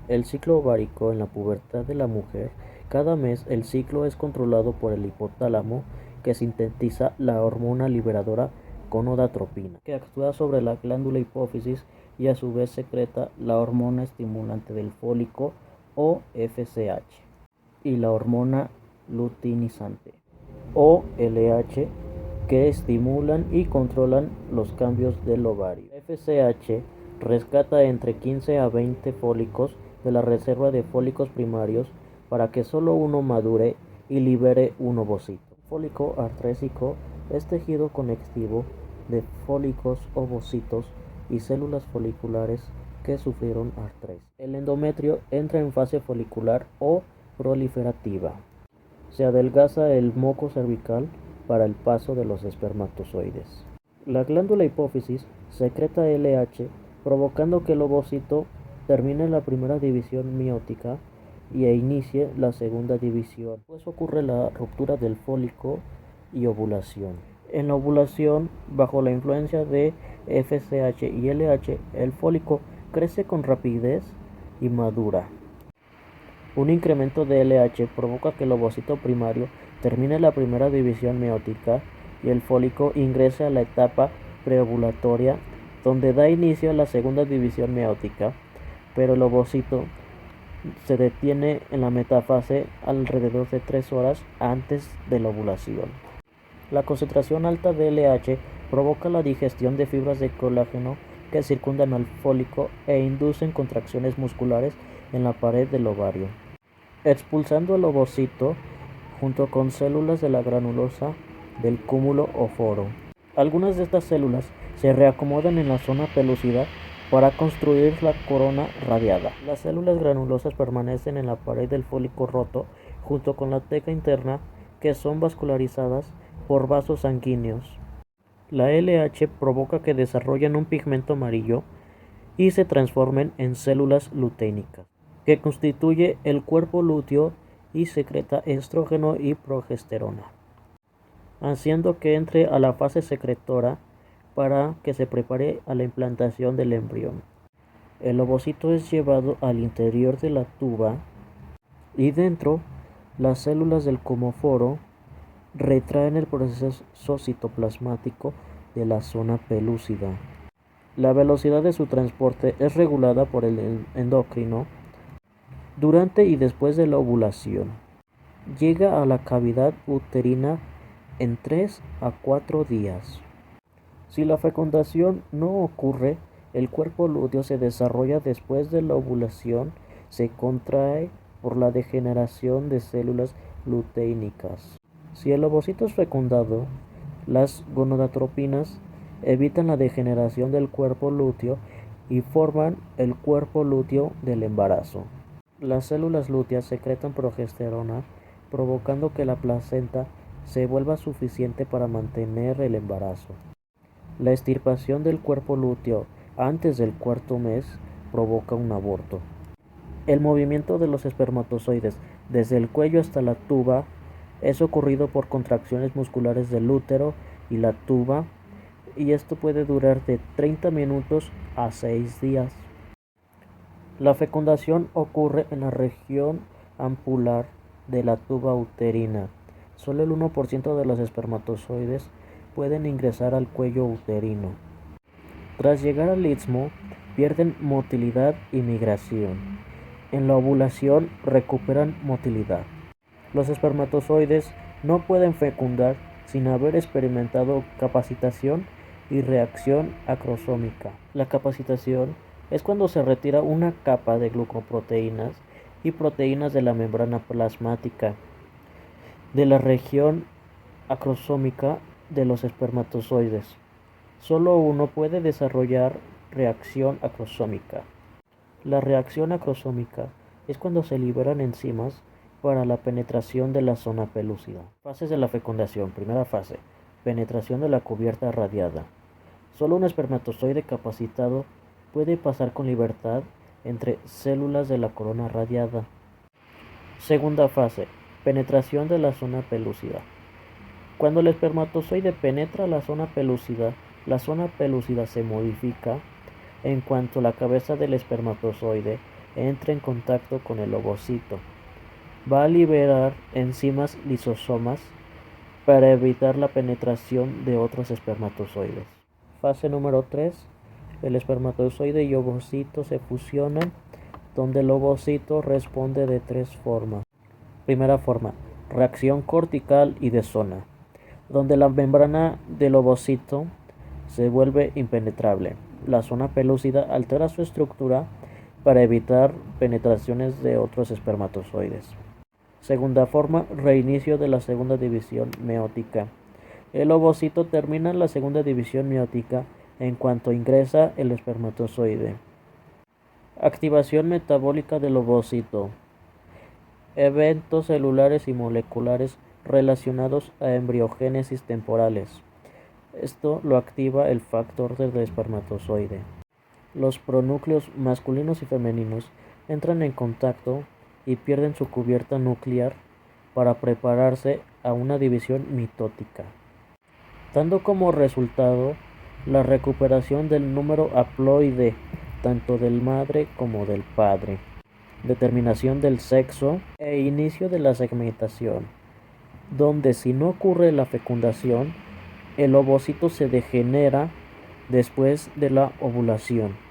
El ciclo ovárico en la pubertad de la mujer. Cada mes el ciclo es controlado por el hipotálamo, que sintetiza la hormona liberadora gonadotropina, que actúa sobre la glándula hipófisis y a su vez secreta la hormona estimulante del fólico o FSH y la hormona luteinizante o LH, que estimulan y controlan los cambios del ovario. FSH rescata entre 15 a 20 fólicos de la reserva de fólicos primarios para que solo uno madure y libere un ovocito. El fólico artrésico es tejido conectivo de fólicos, ovocitos y células foliculares que sufrieron artritis. El endometrio entra en fase folicular o proliferativa. Se adelgaza el moco cervical para el paso de los espermatozoides. La glándula hipófisis secreta LH, provocando que el ovocito termine la primera división meiótica e inicie la segunda división. Después ocurre la ruptura del fólico y ovulación. En la ovulación, bajo la influencia de FSH y LH, el fólico crece con rapidez y madura. Un incremento de LH provoca que el ovocito primario termine la primera división meiótica y el fólico ingrese a la etapa preovulatoria, donde da inicio a la segunda división meiótica, pero el ovocito se detiene en la metafase alrededor de 3 horas antes de la ovulación. La concentración alta de LH provoca la digestión de fibras de colágeno que circundan al fólico e inducen contracciones musculares en la pared del ovario, expulsando el ovocito junto con células de la granulosa del cúmulo o foro. Algunas de estas células se reacomodan en la zona pelúcida para construir la corona radiada. Las células granulosas permanecen en la pared del fólico roto junto con la teca interna, que son vascularizadas por vasos sanguíneos. La LH provoca que desarrollen un pigmento amarillo y se transformen en células luteínicas, que constituye el cuerpo lúteo y secreta estrógeno y progesterona, haciendo que entre a la fase secretora para que se prepare a la implantación del embrión. El ovocito es llevado al interior de la tuba y dentro las células del comóforo retraen el proceso citoplasmático de la zona pelúcida. La velocidad de su transporte es regulada por el endocrino durante y después de la ovulación. Llega a la cavidad uterina en 3 a 4 días. Si la fecundación no ocurre, el cuerpo lúteo se desarrolla después de la ovulación, se contrae por la degeneración de células luteínicas. Si el ovocito es fecundado, las gonadotropinas evitan la degeneración del cuerpo lúteo y forman el cuerpo lúteo del embarazo. Las células lúteas secretan progesterona, provocando que la placenta se vuelva suficiente para mantener el embarazo. La extirpación del cuerpo lúteo antes del cuarto mes provoca un aborto. El movimiento de los espermatozoides desde el cuello hasta la tuba es ocurrido por contracciones musculares del útero y la tuba, y esto puede durar de 30 minutos a 6 días. La fecundación ocurre en la región ampular de la tuba uterina. Solo el 1% de los espermatozoides pueden ingresar al cuello uterino. Tras llegar al istmo, pierden motilidad y migración. En la ovulación recuperan motilidad. Los espermatozoides no pueden fecundar sin haber experimentado capacitación y reacción acrosómica. La capacitación es cuando se retira una capa de glucoproteínas y proteínas de la membrana plasmática de la región acrosómica de los espermatozoides. Solo uno puede desarrollar reacción acrosómica. La reacción acrosómica es cuando se liberan enzimas para la penetración de la zona pelúcida. Fases de la fecundación. Primera fase: penetración de la cubierta radiada. Solo un espermatozoide capacitado puede pasar con libertad entre células de la corona radiada. Segunda fase: penetración de la zona pelúcida. Cuando el espermatozoide penetra la zona pelúcida se modifica en cuanto la cabeza del espermatozoide entra en contacto con el ovocito. Va a liberar enzimas lisosomas para evitar la penetración de otros espermatozoides. Fase número 3. El espermatozoide y ovocito se fusionan, donde el ovocito responde de 3 formas. Primera forma, reacción cortical y de zona, donde la membrana del ovocito se vuelve impenetrable. La zona pelúcida altera su estructura para evitar penetraciones de otros espermatozoides. Segunda forma, reinicio de la segunda división meótica. El ovocito termina la segunda división meótica en cuanto ingresa el espermatozoide. Activación metabólica del ovocito. Eventos celulares y moleculares relacionados a embriogénesis temporales. Esto lo activa el factor del espermatozoide. Los pronúcleos masculinos y femeninos entran en contacto y pierden su cubierta nuclear para prepararse a una división mitótica, dando como resultado la recuperación del número haploide tanto del madre como del padre, determinación del sexo e inicio de la segmentación, donde si no ocurre la fecundación, el ovocito se degenera después de la ovulación.